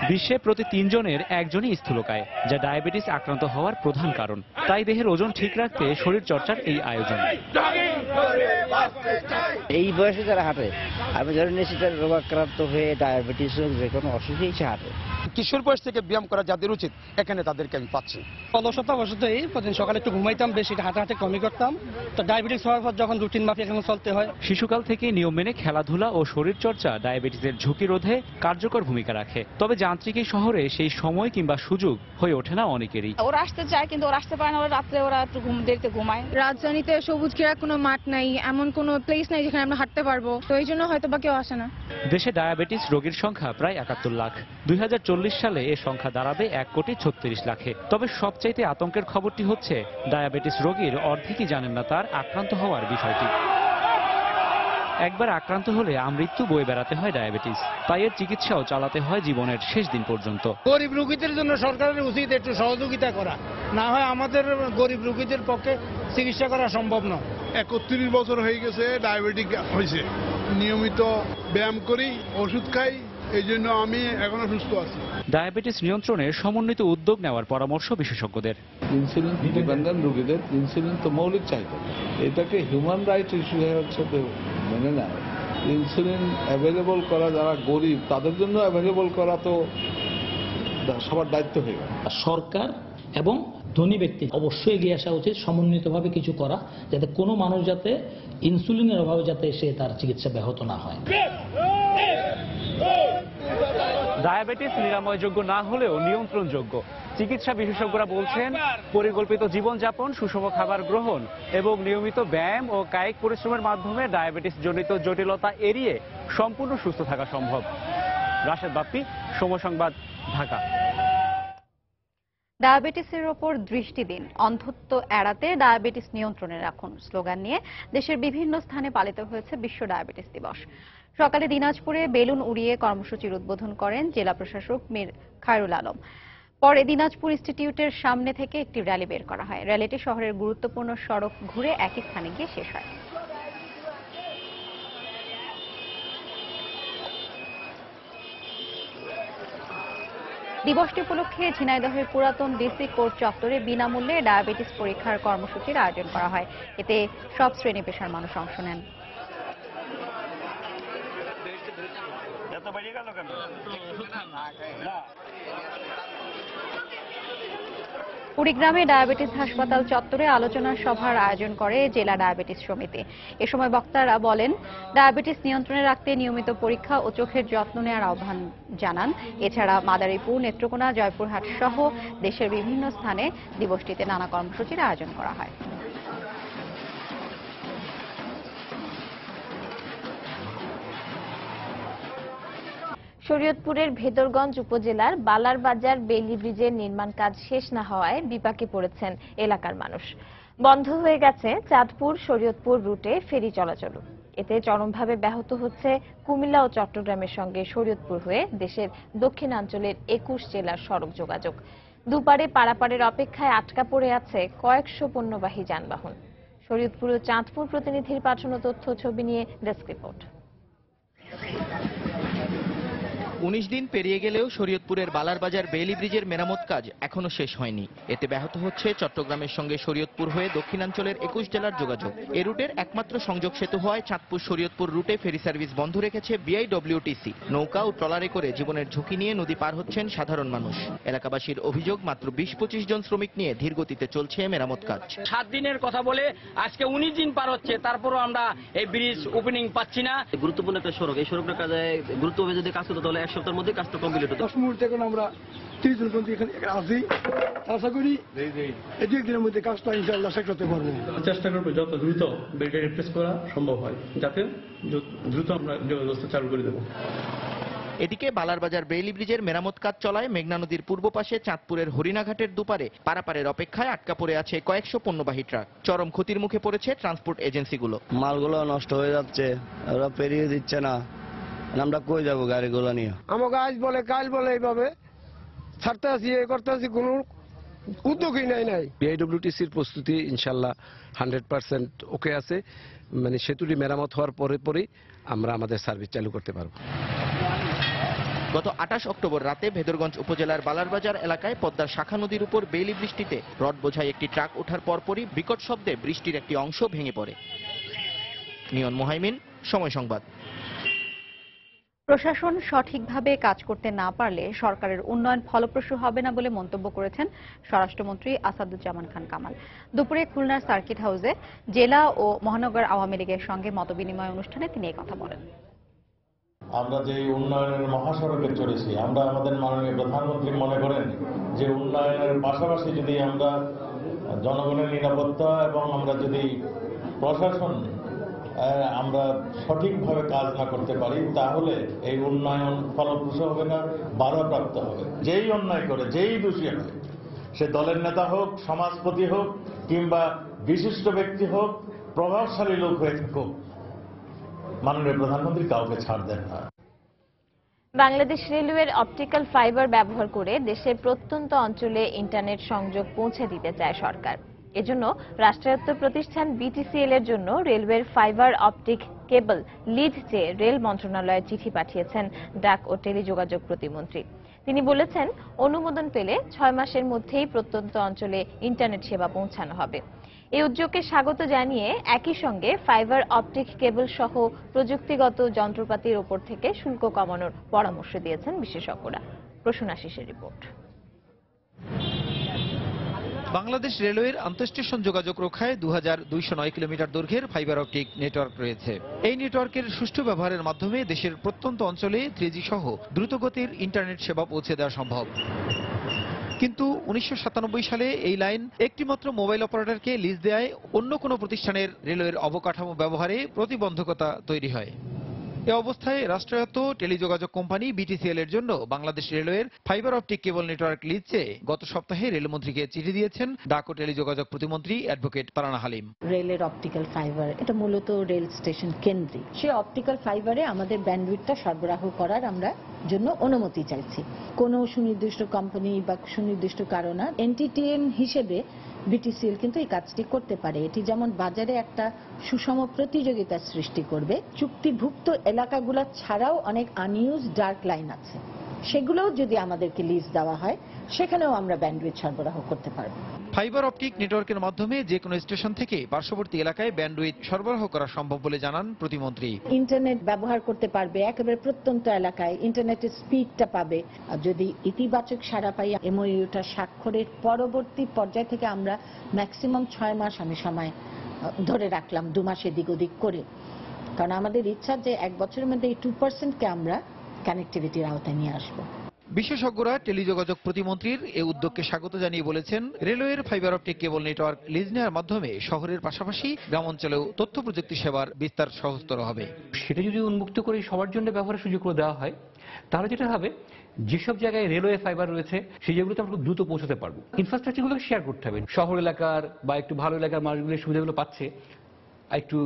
বিশ্বে প্রতি 3 জনের একজনই স্থূলকায়, যা ডায়াবেটিস আক্রান্ত হওয়ার প্রধান কারণ। তাই দেহের ওজন ঠিক রাখতে শরীরচর্চার এই আয়োজন। এই বয়সে যারা হাঁটে, আমি ধরে নিয়েছি যারা রোগাক্রান্ত হয়ে ডায়াবেটিস হোক, যে কোনো অসুখেই সে হাঁটে। কিশোর বয়স থেকে ব্যায়াম করা যাদের উচিত, এখানে তাদেরকে আমি পাচ্ছি। অলসতা অবশ্যই প্রতিদিন সকালে একটু ঘুমাইতাম, বেশি হাঁটাহাঁটি কমই করতাম। তো ডায়াবেটিস হওয়ার পর যখন রুটিন মাফিক এখন চলতে হয়। শিশুকাল থেকে নিয়ম মেনে খেলাধুলা ও শরীরচর্চা ডায়াবেটিসের ঝুঁকি রোধে কার্যকর ভূমিকা রাখে। তবে যান্ত্রিক এই শহরে সেই সময় কিংবা সুযোগ হয়ে ওঠে না অনেকেরই। ওরা আসতে চায় কিন্তু ওরা আসতে পারে না, ওরা রাত্রে ওরা একটু দেরিতে ঘুমায়। রাজধানীতে সবুজ ক্রীড়ার কোনো মাঠ নাই, এমন কোনো প্লেস নাই যেখানে আমরা হাঁটতে পারবো, তো এই জন্য হয়তো বা কেউ আসে না। দেশে ডায়াবেটিস রোগীর সংখ্যা প্রায় 71 লাখ। 2040 সালে এ সংখ্যা দাঁড়াবে 1,36 লাখে। তবে সবচাইতে আতঙ্কের খবরটি হচ্ছে ডায়াবেটিস রোগীর অর্ধেকই জানেন না তার আক্রান্ত হওয়ার বিষয়টি। একবার আক্রান্ত হলে আমৃত্যু বয়ে বেড়াতে হয় ডায়াবেটিস। তাই এর চিকিৎসাও চালাতে হয় জীবনের শেষ দিন পর্যন্ত। গরিব রোগীদের জন্য সরকারের উচিত একটু সহযোগিতা করা, না হয় আমাদের গরিব রোগীদের পক্ষে চিকিৎসা করা সম্ভব নয়। 31 বছর হয়ে গেছে ডায়াবেটিক হয়েছে, নিয়মিত ব্যায়াম করি, ওষুধ খাই, এই জন্য আমি এখনো সুস্থ আছি। ডায়াবেটিস নিয়ন্ত্রণে সমন্বিত উদ্যোগ নেওয়ার পরামর্শ বিশেষজ্ঞদের। ইনসুলিন ডিপেন্ডেন্ট রোগীদের ইনসুলিন তো মৌলিক চাহিদা, এটাকে হিউম্যান রাইট ইস্যু হচ্ছে মেনে নেয়। ইনসুলিন অ্যাভেলেবল করা যারা গরিব তাদের জন্য অ্যাভেলেবল করা তো সবার দায়িত্ব হয়ে গেল। সরকার এবং ধনী ব্যক্তি অবশ্যই এগিয়ে আসা উচিত, সমন্বিতভাবে কিছু করা, যাতে কোনো মানুষ যাতে ইনসুলিনের অভাবে যাতে সে তার চিকিৎসা ব্যাহত না হয়। ডায়াবেটিস নিরাময়যোগ্য না হলেও নিয়ন্ত্রণযোগ্য। চিকিৎসা বিশেষজ্ঞরা বলছেন পরিকল্পিত জীবনযাপন, সুষম খাবার গ্রহণ এবং নিয়মিত ব্যায়াম ও কায়িক পরিশ্রমের মাধ্যমে ডায়াবেটিস জনিত জটিলতা এড়িয়ে সম্পূর্ণ সুস্থ থাকা সম্ভব। রাশেদ বাপ্পি, সময় সংবাদ, ঢাকা। ডায়াবেটিসের ওপর দৃষ্টি দিন, অন্ধত্ব এড়াতে ডায়াবেটিস নিয়ন্ত্রণে রাখুন স্লোগান নিয়ে দেশের বিভিন্ন স্থানে পালিত হয়েছে বিশ্ব ডায়াবেটিস দিবস। সকালে দিনাজপুরে বেলুন উড়িয়ে কর্মসূচির উদ্বোধন করেন জেলা প্রশাসক মীর খায়রুল আলম। পরে দিনাজপুর ইনস্টিটিউটের সামনে থেকে একটি র্যালি বের করা হয়। র্যালিটি শহরের গুরুত্বপূর্ণ সড়ক ঘুরে একই স্থানে গিয়ে শেষ হয়। দিবসটি উপলক্ষে ঝিনাইদহের পুরাতন ডিসি কোর্ট চত্বরে বিনামূল্যে ডায়াবেটিস পরীক্ষার কর্মসূচির আয়োজন করা হয়। এতে সব শ্রেণী পেশার মানুষ অংশ নেন। কুড়িগ্রামে ডায়াবেটিস হাসপাতাল চত্বরে আলোচনা সভার আয়োজন করে জেলা ডায়াবেটিস সমিতি। এ সময় বক্তারা বলেন, ডায়াবেটিস নিয়ন্ত্রণে রাখতে নিয়মিত পরীক্ষা ও চোখের যত্ন নেওয়ার আহ্বান জানান। এছাড়া মাদারীপুর, নেত্রকোনা, জয়পুরহাট সহ দেশের বিভিন্ন স্থানে দিবসটিতে নানা কর্মসূচির আয়োজন করা হয়। শরীয়তপুরের ভেদরগঞ্জ উপজেলার বালারবাজার বেইলি ব্রিজের নির্মাণ কাজ শেষ না হওয়ায় বিপাকে পড়েছেন এলাকার মানুষ। বন্ধ হয়ে গেছে চাঁদপুর শরীয়তপুর রুটে ফেরি চলাচল। এতে চরমভাবে ব্যাহত হচ্ছে কুমিল্লা ও চট্টগ্রামের সঙ্গে শরীয়তপুর হয়ে দেশের দক্ষিণাঞ্চলের 21 জেলার সড়ক যোগাযোগ। দুপারে পারাপারের অপেক্ষায় আটকা পড়ে আছে কয়েকশো পণ্যবাহী যানবাহন। শরীয়তপুর ও চাঁদপুর প্রতিনিধির পাঠানো তথ্য ছবি নিয়ে ডেস্ক রিপোর্ট। 19 দিন পেরিয়ে গেলেও শরীয়তপুরের বালারবাজার বেইলি ব্রিজের মেরামত কাজ এখনো শেষ হয়নি। এতে ব্যাহত হচ্ছে চট্টগ্রামের সঙ্গে শরীয়তপুর হয়ে দক্ষিণাঞ্চলের 21 জেলার যোগাযোগ। এই রুটের একমাত্র সংযোগ সেতু হওয়ায় চাঁদপুর শরীয়তপুর রুটে ফেরি সার্ভিস বন্ধ রেখেছে বিআইডব্লিউটিসি। নৌকা ও ট্রলারে করে জীবনের ঝুঁকি নিয়ে নদী পার হচ্ছেন সাধারণ মানুষ। এলাকাবাসীর অভিযোগ, মাত্র 20-25 জন শ্রমিক নিয়ে ধীর গতিতে চলছে মেরামত কাজ। 7 দিনের কথা বলে আজকে 19 দিন পার হচ্ছে, তারপরও আমরা এই ব্রিজ ওপেনিং পাচ্ছি না। গুরুত্বপূর্ণ একটা সড়ক, এই সড়কটা কাজে গুরুত্বভাবে যদি কাজ করতে তাহলে এক সপ্তাহের মধ্যে কাজটা কমপ্লিট হতো। 10 মুহূর্তে এখন আমরা 30 জন পর্যন্ত এখানে আছি। আশা করি এই 2 দিনের মধ্যে কাজটা ইনশাআল্লাহ শেষ করতে পারবো। চেষ্টা করবো যত দ্রুত ব্রিজটা রিপ্লেস করা সম্ভব হয়, যাতে দ্রুত আমরা ব্যবস্থা চালু করে দেবো। এদিকে বালারবাজার বেইলি ব্রিজের মেরামত কাজ চলায় মেঘনা নদীর পূর্ব পাশে চাঁদপুরের হরিণাঘাটের দুপারে পারাপারের অপেক্ষায় আটকা পড়ে আছে কয়েকশো পণ্যবাহী ট্রাক। চরম ক্ষতির মুখে পড়েছে ট্রান্সপোর্ট এজেন্সিগুলো। মালগুলো নষ্ট হয়ে যাচ্ছে, ওরা পেরিয়ে দিচ্ছে না, আমরা কই যাবো গাড়িগুলো নিয়ে? আমাকে আজ বলে কাল বলে এইভাবে ছাড়তে আসি, এ করতে আসি, কোনো উদ্যোগই নাই। বিআইডব্লিউটিসির প্রস্তুতি ইনশাল্লাহ 100% ওকে আছে, মানে সেতুটি মেরামত হওয়ার পরে আমরা আমাদের সার্ভিস চালু করতে পারবো। গত 28 অক্টোবর রাতে ভেদরগঞ্জ উপজেলার বালারবাজার এলাকায় পদ্মার শাখা নদীর উপর বেইলি বৃষ্টিতে রড বোঝাই একটি ট্রাক ওঠার পরপরই বিকট শব্দে বৃষ্টির একটি অংশ ভেঙে পড়ে। নিয়ন মোহাইমিন, সময় সংবাদ। প্রশাসন সঠিকভাবে কাজ করতে না পারলে সরকারের উন্নয়ন ফলপ্রসূ হবে না বলে মন্তব্য করেছেন স্বরাষ্ট্রমন্ত্রী আসাদুজ্জামান খান কামাল। দুপুরে খুলনার সার্কিট হাউসে জেলা ও মহানগর আওয়ামী লীগের সঙ্গে মতবিনিময় অনুষ্ঠানে তিনি এই কথা বলেন। আমরা যে উন্নয়নের মহাসড়কে চলেছি, আমরা আমাদের মাননীয় প্রধানমন্ত্রী মনে করেন যে উন্নয়নের পাশাপাশি যদি আমরা জনগণের নিরাপত্তা এবং আমরা যদি প্রশাসন আমরা সঠিকভাবে কাজ না করতে পারি, তাহলে এই উন্নয়ন ফলপ্রসূ হবে না, বাধাপ্রাপ্ত হবে। যেই অন্যায় করে, যেই দোষী হবে, সে দলের নেতা হোক, সমাজপতি হোক, কিংবা বিশিষ্ট ব্যক্তি হোক, প্রভাবশালী লোক হয়ে থাকুক, মাননীয় প্রধানমন্ত্রী কাউকে ছাড় দেন না। বাংলাদেশ রেলওয়ের অপটিক্যাল ফাইবার ব্যবহার করে দেশের প্রত্যন্ত অঞ্চলে ইন্টারনেট সংযোগ পৌঁছে দিতে চায় সরকার। এজন্য রাষ্ট্রায়ত্ত প্রতিষ্ঠান বিটিসিএল এর জন্য রেলওয়ের ফাইবার অপটিক কেবল লিজ চেয়ে রেল মন্ত্রণালয়ে চিঠি পাঠিয়েছেন ডাক ও টেলিযোগাযোগ প্রতিমন্ত্রী। তিনি বলেছেন, অনুমোদন পেলে 6 মাসের মধ্যেই প্রত্যন্ত অঞ্চলে ইন্টারনেট সেবা পৌঁছানো হবে। এই উদ্যোগকে স্বাগত জানিয়ে একই সঙ্গে ফাইবার অপটিক কেবল সহ প্রযুক্তিগত যন্ত্রপাতির ওপর থেকে শুল্ক কমানোর পরামর্শ দিয়েছেন বিশেষজ্ঞরা। প্রসূন আশিসের রিপোর্ট। বাংলাদেশ রেলওয়ের আন্তঃস্টেশন যোগাযোগ রক্ষায় 2209 কিলোমিটার দৈর্ঘ্যের ফাইবার অপটিক নেটওয়ার্ক রয়েছে। এই নেটওয়ার্কের সুষ্ঠু ব্যবহারের মাধ্যমে দেশের প্রত্যন্ত অঞ্চলে 3G সহ দ্রুতগতির ইন্টারনেট সেবা পৌঁছে দেওয়া সম্ভব। কিন্তু 1997 সালে এই লাইন একটিমাত্র মোবাইল অপারেটরকে লিজ দেওয়ায় অন্য কোনো প্রতিষ্ঠানের রেলওয়ের অবকাঠামো ব্যবহারে প্রতিবন্ধকতা তৈরি হয়। এ অবস্থায় রাষ্ট্রায়ত্ত টেলিযোগাযোগ কোম্পানি বিটিসিএল এর জন্য বাংলাদেশ রেলওয়ের fibre optic cable network lease চেয়ে গত সপ্তাহে রেলমন্ত্রীকে চিঠি দিয়েছেন ডাক ও টেলিযোগাযোগ প্রতিমন্ত্রী অ্যাডভোকেট তারানা হালিম। রেলের অপটিক্যাল ফাইবার এটা মূলত রেল স্টেশন কেন্দ্রিক। সেই অপটিক্যাল ফাইবারে আমাদের ব্যান্ডউইথটা সরবরাহ করার আমরা জন্য অনুমতি চাইছি। কোনো সুনির্দিষ্ট কোম্পানি বা সুনির্দিষ্ট কারণে এনটিটিএন হিসেবে বিটিসিএল কিন্তু এই কাজটি করতে পারে। এটি যেমন বাজারে একটা সুষম প্রতিযোগিতা সৃষ্টি করবে, চুক্তিভুক্ত এলাকাগুলো ছাড়াও অনেক আনইউজ ডার্ক লাইন আছে, সেগুলোও যদি আমাদেরকে লিজ দেওয়া হয় সেখানেও আমরা ব্যান্ডউইথ সরবরাহ করতে পারব। ফাইবার অপটিক নেটওয়ার্কের মাধ্যমে যে কোনো স্টেশন থেকে পার্শ্ববর্তী এলাকায় ব্যান্ডউইথ সরবরাহ করা সম্ভব বলে জানান প্রতিমন্ত্রী। ইন্টারনেট ব্যবহার করতে পারবে, একেবারে প্রত্যন্ত এলাকায় ইন্টারনেটের স্পিডটা পাবে। আর যদি ইতিবাচক সাড়া পাই, এমওইউটা স্বাক্ষরের পরবর্তী পর্যায় থেকে আমরা ম্যাক্সিমাম 6 মাস আমি সময় ধরে রাখলাম, 2 মাস এদিক ওদিক করে, কারণ আমাদের ইচ্ছা যে 1 বছরের মধ্যে এই 2%কে আমরা কানেক্টিভিটির আওতায় নিয়ে আসবো। বিশেষজ্ঞরা টেলিযোগাযোগ প্রতিমন্ত্রীর এই উদ্যোগকে স্বাগত জানিয়ে বলেছেন, রেলওয়ের fibre optic cable network lease নেওয়ার মাধ্যমে শহরের পাশাপাশি গ্রামাঞ্চলেও তথ্য প্রযুক্তি সেবার বিস্তার সহজতর হবে। সেটা যদি উন্মুক্ত করে সবার জন্য ব্যবহারের সুযোগ করে দেওয়া হয়, তাহলে যেটা হবে, যেসব জায়গায় রেলওয়ে ফাইবার রয়েছে সেই জায়গাগুলোতে আমরা দ্রুত পৌঁছাতে পারবো। ইনফ্রাস্ট্রাকচারগুলোকে শেয়ার করতে হবে। শহর এলাকার বা একটু ভালো এলাকার মানুষগুলো সুবিধাগুলো পাচ্ছে, আর একটু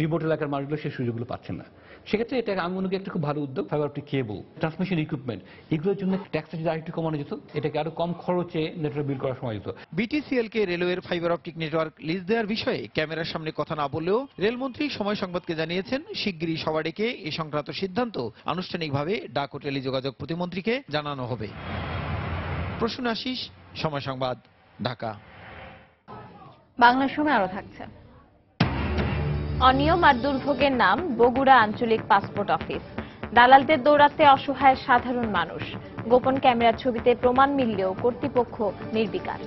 রিমোট এলাকার মানুষগুলো সেই সুযোগগুলো পাচ্ছে না। সেক্ষেত্রে এটা আমি মনে করি একটা খুব ভালো উদ্যোগ। ফাইবার অপটিক কেবল, ট্রান্সমিশন ইকুইপমেন্ট, এগুলোর জন্য ট্যাক্সটা যদি আরেকটু কমানো যেত, এটাকে আরো কম খরচে নেটওয়ার্ক বিল করার সময় যেত। বিটিসিএল কে রেলওয়ের ফাইবার অপটিক নেটওয়ার্ক লিজ দেওয়ার বিষয়ে ক্যামেরার সামনে কথা না বললেও রেলমন্ত্রী সময় সংবাদকে জানিয়েছেন, শিগগিরই সভা ডেকে এই সংক্রান্ত সিদ্ধান্ত আনুষ্ঠানিকভাবে ডাক ও টেলিযোগাযোগ প্রতিমন্ত্রীকে জানানো হবে। প্রসূন আশিস, সময় সংবাদ, ঢাকা। বাংলা সময় আরো থাকছে। অনিয়ম আর দুর্ভোগের নাম বগুড়া আঞ্চলিক পাসপোর্ট অফিস। দালালদের দৌরাত্মে অসহায় সাধারণ মানুষ। গোপন ক্যামেরার ছবিতে প্রমাণ মিললেও কর্তৃপক্ষ নির্বিকার।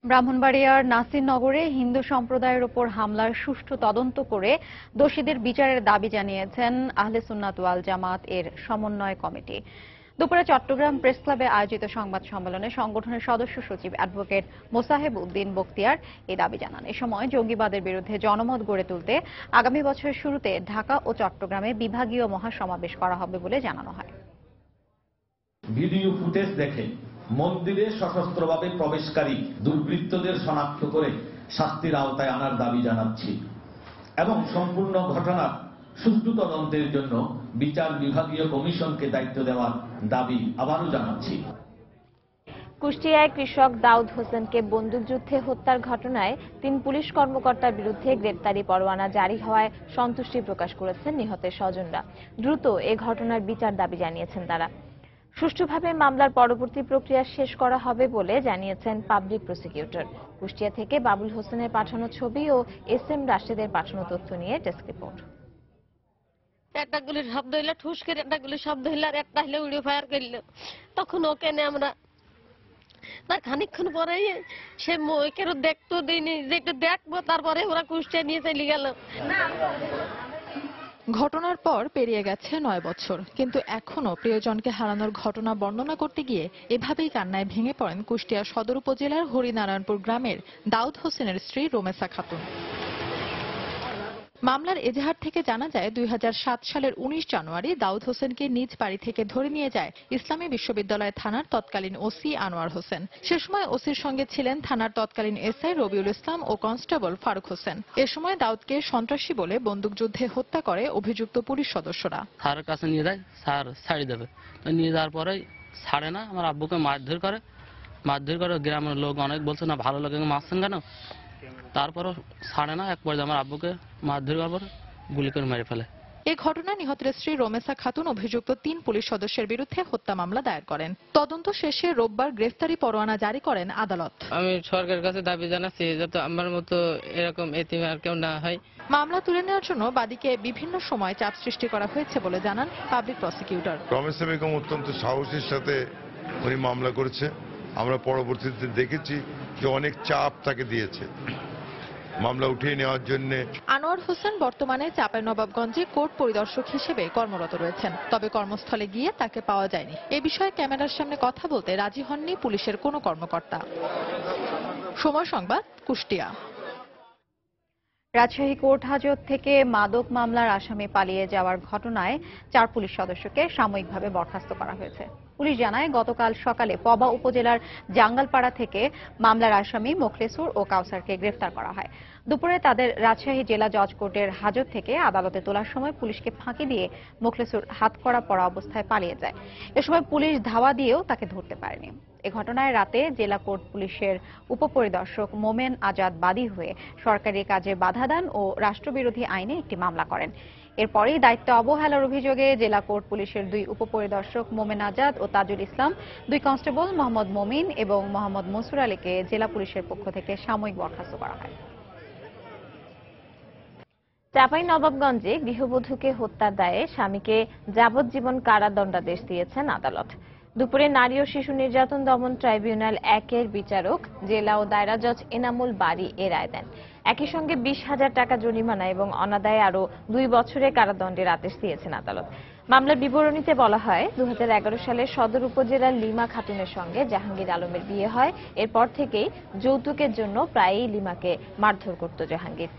ব্রাহ্মণবাড়িয়ার নাসিরনগরে হিন্দু সম্প্রদায়ের উপর হামলার সুষ্ঠু তদন্ত করে দোষীদের বিচারের দাবি জানিয়েছেন আহলে সুন্নাত ওয়াল জামাত এর সমন্বয় কমিটি। দুপুরে চট্টগ্রাম প্রেস ক্লাবে আয়োজিত সংবাদ সম্মেলনে সংগঠনের সদস্য সচিব অ্যাডভোকেট মোসাহেব উদ্দিন বখতিয়ার এই দাবি জানান। এ সময় জঙ্গিবাদের বিরুদ্ধে জনমত গড়ে তুলতে আগামী বছরের শুরুতে ঢাকা ও চট্টগ্রামে বিভাগীয় মহাসমাবেশ করা হবে বলে জানানো হয়। ভিডিও ফুটেজ দেখে মন্দিরে সশস্ত্রভাবে প্রবেশকারী দুর্বৃত্তদের শনাক্ত করে শাস্তির আওতায় আনার দাবি জানাচ্ছি এবং সম্পূর্ণ ঘটনার সুষ্ঠু তদন্তের জন্য বিচার বিভাগীয় কমিশনকে দায়িত্ব দেওয়ার দাবি আবারও জানাচ্ছি। কুষ্টিয়ায় কৃষক দাউদ হোসেনকে বন্দুকযুদ্ধে হত্যার ঘটনায় 3 পুলিশ কর্মকর্তার বিরুদ্ধে গ্রেপ্তারি পরোয়ানা জারি হওয়ায় সন্তুষ্টি প্রকাশ করেছেন নিহতের স্বজনরা। দ্রুত এ ঘটনার বিচার দাবি জানিয়েছেন তারা। সুষ্ঠুভাবে মামলার পরবর্তী প্রক্রিয়া শেষ করা হবে বলে জানিয়েছেন পাবলিক প্রসিকিউটর। কুষ্টিয়া থেকে বাবুল হোসেনের পাঠানো ছবি ও SM রাশেদের পাঠানো তথ্য নিয়ে ডেস্ক রিপোর্ট। একটা গুলির শব্দ হইলো, ঠুস করে একটা গুলির শব্দ হইলো, আর একটা হইলো উড়িয়ে ফায়ার করলো। তখন ওকে নে আমরা তার খানিকক্ষণ পরে সে কেন দেখতো দিইনি, যে একটু দেখবো, তারপরে ওরা কুষ্টিয়া নিয়ে চলে গেল। ঘটনার পর পেরিয়ে গেছে 9 বছর, কিন্তু এখনো প্রিয়জনকে হারানোর ঘটনা বর্ণনা করতে গিয়ে এভাবেই কান্নায় ভেঙে পড়েন কুষ্টিয়া সদর উপজেলার হরিনারায়ণপুর গ্রামের দাউদ হোসেনের স্ত্রী রোমেসা খাতুন। মামলার এজাহার থেকে জানা যায় 2007 সালের 19 জানুয়ারি দাউদ হোসেনকে নিজ বাড়ি থেকে ধরে নিয়ে যায় ইসলামী বিশ্ববিদ্যালয় থানার তৎকালীন ওসি আনোয়ার হোসেন। সে সময় ওসির সঙ্গে ছিলেন থানার তৎকালীন SI রবিউল ইসলাম ও কনস্টেবল ফারুক হোসেন। এ সময় দাউদকে সন্ত্রাসী বলে বন্দুকযুদ্ধে হত্যা করে অভিযুক্ত পুলিশ সদস্যরা। স্যারের কাছে নিয়ে যায়, স্যার ছাড়ি দেবে, তো নিয়ে যাওয়ার পরে ছাড়ে না, আমার আব্বুকে মারধর করে। গ্রামের লোক অনেক বলছে না ভালো লাগে মারছেন কেন, তারপরও ছাড়ে না। এক পর্যায়ে আমার আব্বুকে মারধর করার পর গুলি করে মেরে ফেলে। এই ঘটনায় নিহতের স্ত্রী রোমেসা খাতুন অভিযুক্ত 3 পুলিশ সদস্যের বিরুদ্ধে হত্যা মামলা দায়ের করেন। তদন্ত শেষে রোববার গ্রেফতারি পরোয়ানা জারি করেন আদালত। আমি সরকারের কাছে দাবি জানাচ্ছি যাতে আমার মতো এরকম এতিম আর কেউ না হয়। মামলা তুলে নেওয়ার জন্য বাদীকে বিভিন্ন সময় চাপ সৃষ্টি করা হয়েছে বলে জানান পাবলিক প্রসিকিউটর। রমেশা বেগম অত্যন্ত সাহসের সাথে উনি মামলা করেছে। আমরা পরবর্তীতে দেখেছি যে অনেক চাপ তাকে দিয়েছে মামলা উঠিয়ে নেওয়ার জন্য। আনোয়ার হোসেন বর্তমানে চাঁপাইনবাবগঞ্জে কোর্ট পরিদর্শক হিসেবে কর্মরত রয়েছেন, তবে কর্মস্থলে গিয়ে তাকে পাওয়া যায়নি। এ বিষয়ে ক্যামেরার সামনে কথা বলতে রাজি হননি পুলিশের কোনো কর্মকর্তা। সময় সংবাদ, কুষ্টিয়া। রাজশাহী কোর্ট হাজত থেকে মাদক মামলার আসামি পালিয়ে যাওয়ার ঘটনায় 4 পুলিশ সদস্যকে সাময়িকভাবে বরখাস্ত করা হয়েছে। পুলিশ জানায় গতকাল সকালে পবা উপজেলার জাঙ্গালপাড়া থেকে মামলার আসামি মোখলেসুর ও কাউসারকে গ্রেফতার করা হয়। দুপুরে তাদের রাজশাহী জেলা জজ কোর্টের হাজত থেকে আদালতে তোলার সময় পুলিশকে ফাঁকি দিয়ে মোখলেসুর হাতকড়া পরা অবস্থায় পালিয়ে যায়। এ সময় পুলিশ ধাওয়া দিয়েও তাকে ধরতে পারেনি। এ ঘটনায় রাতে জেলা কোর্ট পুলিশের উপপরিদর্শক মোমেন আজাদ বাদী হয়ে সরকারি কাজে বাধা দান ও রাষ্ট্রবিরোধী আইনে একটি মামলা করেন। এরপরই দায়িত্ব অবহেলার অভিযোগে জেলা কোর্ট পুলিশের 2 উপপরিদর্শক মোমেন আজাদ ও তাজুল ইসলাম, 2 কনস্টেবল মোহাম্মদ মমিন এবং মোহাম্মদ মনসুর আলীকে জেলা পুলিশের পক্ষ থেকে সাময়িক বরখাস্ত করা হয়। চাঁপাইনবাবগঞ্জে গৃহবধূকে হত্যার দায়ে স্বামীকে যাবজ্জীবন কারাদণ্ডাদেশ দিয়েছেন আদালত। দুপুরে নারী ও শিশু নির্যাতন দমন ট্রাইব্যুনাল 1-এর বিচারক জেলা ও দায়রা জজ এনামুল বারী এ রায় দেন। একই সঙ্গে 20,000 টাকা জরিমানা এবং অনাদায়ে আরও 2 বছরের কারাদণ্ডের আদেশ দিয়েছেন আদালত। মামলার বিবরণীতে বলা হয়, 2011 সালে সদর উপজেলার লিমা খাতুনের সঙ্গে জাহাঙ্গীর আলমের বিয়ে হয়। এরপর থেকেই যৌতুকের জন্য প্রায়ই লিমাকে মারধর করত জাহাঙ্গীর।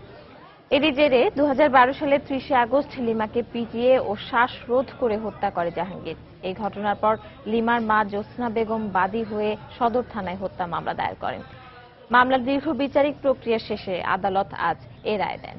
এরই জেরে 2012 সালের 30 আগস্ট লিমাকে পিটিয়ে ও শ্বাসরোধ করে হত্যা করে জাহাঙ্গীর। এই ঘটনার পর লিমার মা জ্যোৎস্না বেগম বাদী হয়ে সদর থানায় হত্যা মামলা দায়ের করেন। মামলার দীর্ঘ বিচারিক প্রক্রিয়া শেষে আদালত আজ এ রায় দেন।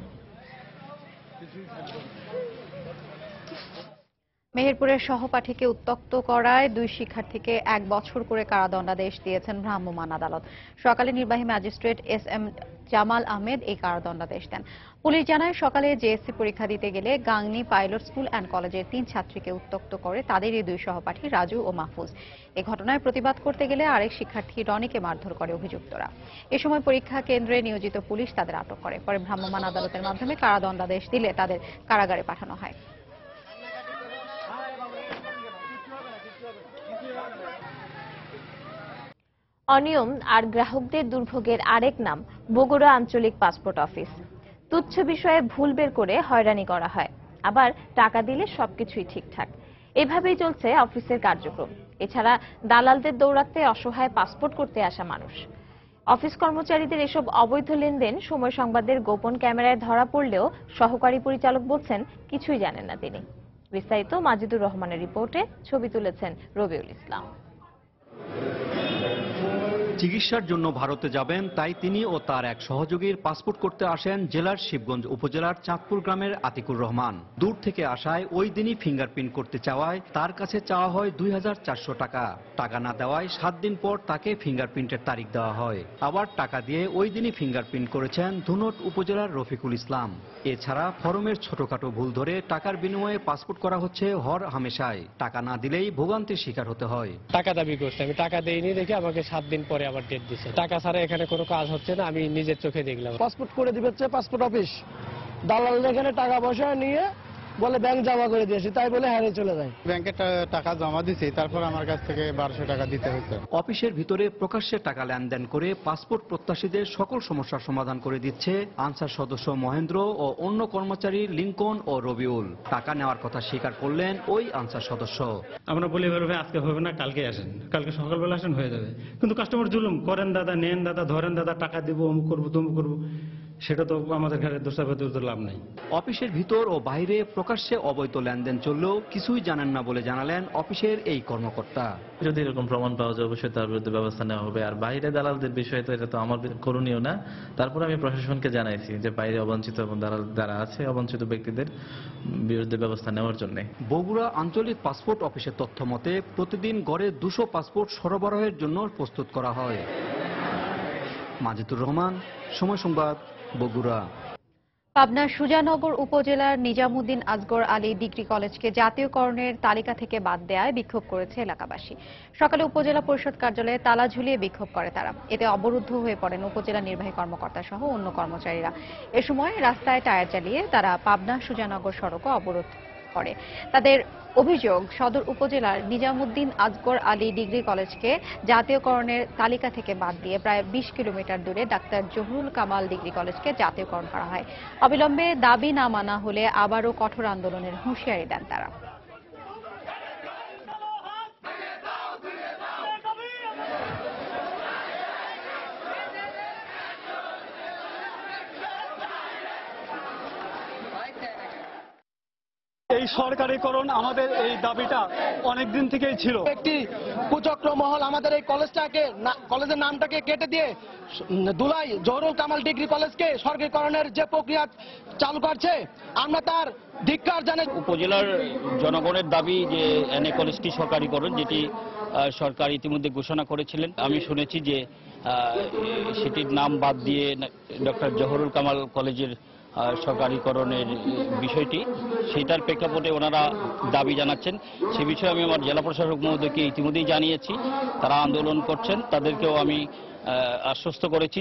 মেহেরপুরের সহপাঠীকে উত্ত্যক্ত করায় 2 শিক্ষার্থীকে 1 বছর করে কারাদণ্ডাদেশ দিয়েছেন ভ্রাম্যমাণ আদালত। সকালে নির্বাহী ম্যাজিস্ট্রেট SM জামাল আহমেদ এই কারাদণ্ডাদেশ দেন। পুলিশ জানায়, সকালে JSC পরীক্ষা দিতে গেলে গাংনী পাইলট স্কুল অ্যান্ড কলেজের 3 ছাত্রীকে উত্ত্যক্ত করে তাদেরই 2 সহপাঠী রাজু ও মাহফুজ। এ ঘটনায় প্রতিবাদ করতে গেলে আরেক শিক্ষার্থী রনিকে মারধর করে অভিযুক্তরা। এ সময় পরীক্ষা কেন্দ্রে নিয়োজিত পুলিশ তাদের আটক করে। পরে ভ্রাম্যমাণ আদালতের মাধ্যমে কারাদণ্ডাদেশ দিলে তাদের কারাগারে পাঠানো হয়। অনিয়ম আর গ্রাহকদের দুর্ভোগের আরেক নাম বগুড়া আঞ্চলিক পাসপোর্ট অফিস। তুচ্ছ বিষয়ে ভুল বের করে হয়রানি করা হয়, আবার টাকা দিলে সবকিছুই ঠিকঠাক। এভাবেই চলছে অফিসের কার্যক্রম। এছাড়া দালালদের দৌরাত্মে অসহায় পাসপোর্ট করতে আসা মানুষ। অফিস কর্মচারীদের এসব অবৈধ লেনদেন সময় সংবাদের গোপন ক্যামেরায় ধরা পড়লেও সহকারী পরিচালক বলছেন কিছুই জানেন না তিনি। বিস্তারিত মাজিদুর রহমানের রিপোর্টে, ছবি তুলেছেন রবিউল ইসলাম। চিকিৎসার জন্য ভারতে যাবেন, তাই তিনি ও তার এক সহযোগীর পাসপোর্ট করতে আসেন জেলার শিবগঞ্জ উপজেলার চাঁদপুর গ্রামের আতিকুর রহমান। দূর থেকে আসায় ওই দিনই ফিঙ্গারপ্রিন্ট করতে চাওয়ায় তার কাছে চাওয়া হয় 2400 টাকা। টাকা না দেওয়ায় 7 দিন পর তাকে ফিঙ্গারপ্রিন্টের তারিখ দেওয়া হয়। আবার টাকা দিয়ে ওই দিনই ফিঙ্গারপ্রিন্ট করেছেন ধুনট উপজেলার রফিকুল ইসলাম। এছাড়া ফরমের ছোটখাটো ভুল ধরে টাকার বিনিময়ে পাসপোর্ট করা হচ্ছে হর হামেশায়। টাকা না দিলেই ভোগান্তির শিকার হতে হয়। টাকা দাবি করছে, আমি টাকা দেইনি দেখে আমাকে 7 দিন পরে আবার ডেট দিচ্ছে। টাকা ছাড়া এখানে কোনো কাজ হচ্ছে না, আমি নিজের চোখে দেখলাম। পাসপোর্ট করে দিবে পাসপোর্ট অফিস, দালাল এখানে টাকা পয়সা নিয়ে বলে ব্যাংক জমা করে দিয়েছি, তাই বলে হারিয়ে চলে যায়। ব্যাংকে টাকা জমা দিয়েছি, তারপর আমার কাছ থেকে 1200 টাকা দিতে হয়েছে। অফিসের ভিতরে প্রকাশ্যে টাকা লেনদেন করে পাসপোর্ট প্রত্যাশীদের সকল সমস্যার সমাধান করে দিচ্ছে আনসার সদস্য মহেন্দ্র ও অন্য কর্মচারী লিঙ্কন ও রবিউল। টাকা নেওয়ার কথা স্বীকার করলেন ওই আনসার সদস্য। আমরা বলি ভাই আজকে হবে না, কালকে আসেন, কালকে সকালবেলা আসেন, হয়ে যাবে। কিন্তু কাস্টমার জুলুম করেন, দাদা নেন, দাদা ধরেন, দাদা টাকা দিব, অমুক করবো তমুক করবো, সেটা তো আমাদের ঘরে দোষাবাদের লাভ নাই। অফিসের ভিতর ও বাইরে প্রকাশ্যে অবৈধ লেনদেন চললেও কিছুই জানেন না বলে জানালেন অফিসের এই কর্মকর্তা। যদি এরকম প্রমাণ পাওয়া যায় অবশ্যই তার বিরুদ্ধে ব্যবস্থা নেওয়া হবে। আর বাইরে দালালদের বিষয়ে তো এটা তো আমার করণীয় না। তারপর আমি প্রশাসনকে জানাইছি যে বাইরে অবাঞ্ছিত এবং দালাল যারা আছে অবাঞ্ছিত ব্যক্তিদের বিরুদ্ধে ব্যবস্থা নেওয়ার জন্য। বগুড়া আঞ্চলিক পাসপোর্ট অফিসের তথ্য মতে প্রতিদিন গড়ে 200 পাসপোর্ট সরবরাহের জন্য প্রস্তুত করা হয়। মাজিদুর রহমান, সময় সংবাদ, বগুড়া। পাবনার সুজানগর উপজেলার নিজামুদ্দিন আসগর আলী ডিগ্রি কলেজকে জাতীয়করণের তালিকা থেকে বাদ দেওয়ায় বিক্ষোভ করেছে এলাকাবাসী। সকালে উপজেলা পরিষদ কার্যালয়ে তালা ঝুলিয়ে বিক্ষোভ করে তারা। এতে অবরুদ্ধ হয়ে পড়েন উপজেলা নির্বাহী কর্মকর্তা সহ অন্য কর্মচারীরা। এ সময় রাস্তায় টায়ার জ্বালিয়ে তারা পাবনা সুজানগর সড়কও অবরোধ করে। তাদের অভিযোগ, সদর উপজেলার নিজামুদ্দিন আসগর আলী ডিগ্রি কলেজকে জাতীয়করণের তালিকা থেকে বাদ দিয়ে প্রায় 20 কিলোমিটার দূরে ডাক্তার জহুরুল কামাল ডিগ্রি কলেজকে জাতীয়করণ করা হয়। অবিলম্বে দাবি না মানা হলে আবারও কঠোর আন্দোলনের হুঁশিয়ারি দেন তারা। এই সরকারিকরণ আমাদের এই দাবিটা অনেক দিন থেকেই ছিল। একটি কুচক্র মহল আমাদের এই কলেজের নামটাকে কেটে দিয়ে দুলাই জহুরুল কামাল ডিগ্রি কলেজকে সরকারিকরণের যে প্রক্রিয়া চালু করছে, আমরা তার ধিক্কার জানাই। উপজেলার জনগণের দাবি যে এনএ কলেজটি সরকারিকরণ, যেটি সরকার ইতিমধ্যে ঘোষণা করেছিলেন। আমি শুনেছি যে সেটির নাম বাদ দিয়ে ডক্টর জহুরুল কামাল কলেজের সরকারিকরণের বিষয়টি, সেটার প্রেক্ষাপটে ওনারা দাবি জানাচ্ছেন। সে বিষয়ে আমি আমার জেলা প্রশাসক মহোদয়কে ইতিমধ্যেই জানিয়েছি। তারা আন্দোলন করছেন, তাদেরকেও আমি আশ্বস্ত করেছি।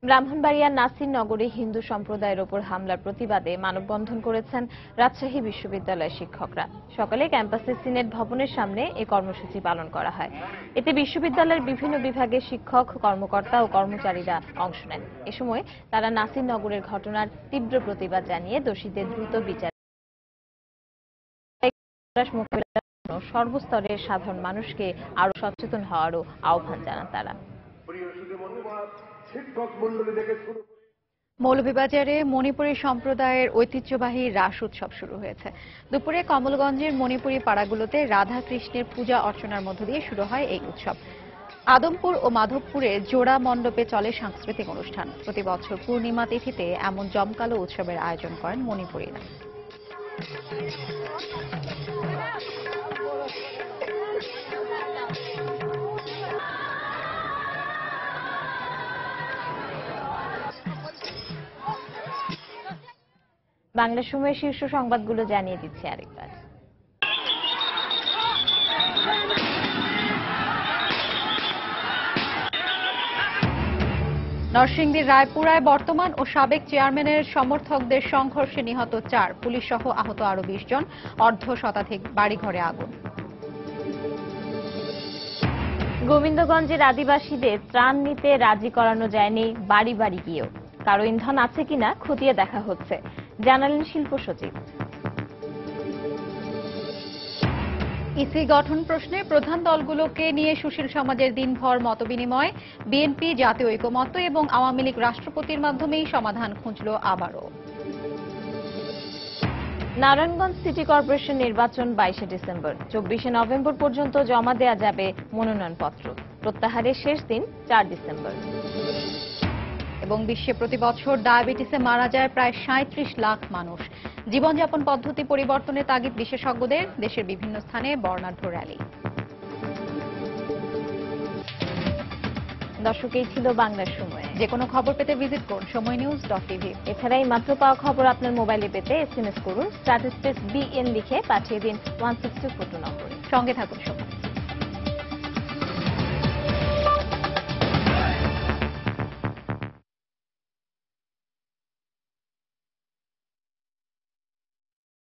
ব্রাহ্মণবাড়িয়ার নাসিরনগরে হিন্দু সম্প্রদায়ের ওপর হামলার প্রতিবাদে মানববন্ধন করেছেন রাজশাহী বিশ্ববিদ্যালয়ের শিক্ষকরা। সকালে ক্যাম্পাসের সিনেট ভবনের সামনে এই কর্মসূচি পালন করা হয়। এতে বিশ্ববিদ্যালয়ের বিভিন্ন বিভাগের শিক্ষক, কর্মকর্তা ও কর্মচারীরা অংশ নেন। এ সময় তারা নাসিরনগরের ঘটনার তীব্র প্রতিবাদ জানিয়ে দোষীদের দ্রুত বিচার মোকাবিলার জন্য সর্বস্তরের সাধারণ মানুষকে আরো সচেতন হওয়ারও আহ্বান জানান তারা। মৌলভীবাজারে মণিপুরী সম্প্রদায়ের ঐতিহ্যবাহী রাস উৎসব শুরু হয়েছে। দুপুরে কমলগঞ্জের মণিপুরী পাড়াগুলোতে রাধা কৃষ্ণের পূজা অর্চনার মধ্য দিয়ে শুরু হয় এই উৎসব। আদমপুর ও মাধবপুরে জোড়া মণ্ডপে চলে সাংস্কৃতিক অনুষ্ঠান। প্রতি বছর পূর্ণিমা তিথিতে এমন জমকালো উৎসবের আয়োজন করেন মণিপুরীরা। বাংলা সময়ের শীর্ষ সংবাদগুলো জানিয়ে দিচ্ছে আরেকবার। নরসিংদীর রায়পুরায় বর্তমান ও সাবেক চেয়ারম্যানের সমর্থকদের সংঘর্ষে নিহত 4, পুলিশ সহ আহত আরো 20 জন, অর্ধশতাধিক বাড়িঘরে আগুন। গোবিন্দগঞ্জের আদিবাসীদের ত্রাণ নিতে রাজি করানো যায়নি বাড়ি বাড়ি গিয়েও। কারো ইন্ধন আছে কিনা খতিয়ে দেখা হচ্ছে, জানালেন শিল্প সচিব। ইসি গঠন প্রশ্নে প্রধান দলগুলোকে নিয়ে সুশীল সমাজের দিনভর মতবিনিময়। বিএনপি, জাতীয় ঐকমত্য এবং আওয়ামী লীগ রাষ্ট্রপতির মাধ্যমেই সমাধান খুঁজল আবারও। নারায়ণগঞ্জ সিটি কর্পোরেশন নির্বাচন 22শে ডিসেম্বর। 24শে নভেম্বর পর্যন্ত জমা দেওয়া যাবে মনোনয়নপত্র। প্রত্যাহারের শেষ দিন 4 ডিসেম্বর। এবং বিশ্বে প্রতি বছর ডায়াবেটিসে মারা যায় প্রায় 37 লাখ মানুষ। জীবনযাপন পদ্ধতি পরিবর্তনের তাগিদ বিশেষজ্ঞদের। দেশের বিভিন্ন স্থানে বর্ণাঢ্য র্যালি। দর্শক, এই ছিল বাংলার সময়। যে কোনো খবর পেতে ভিজিট করুন সময়নিউজ.tv। এছাড়া এই মাত্র পাওয়া খবর আপনার মোবাইলে পেতে SMS করুন স্ট্যাটিস্টিক্স BN লিখে পাঠিয়ে দিন 16242 নম্বরে। সঙ্গে থাকুন সময়।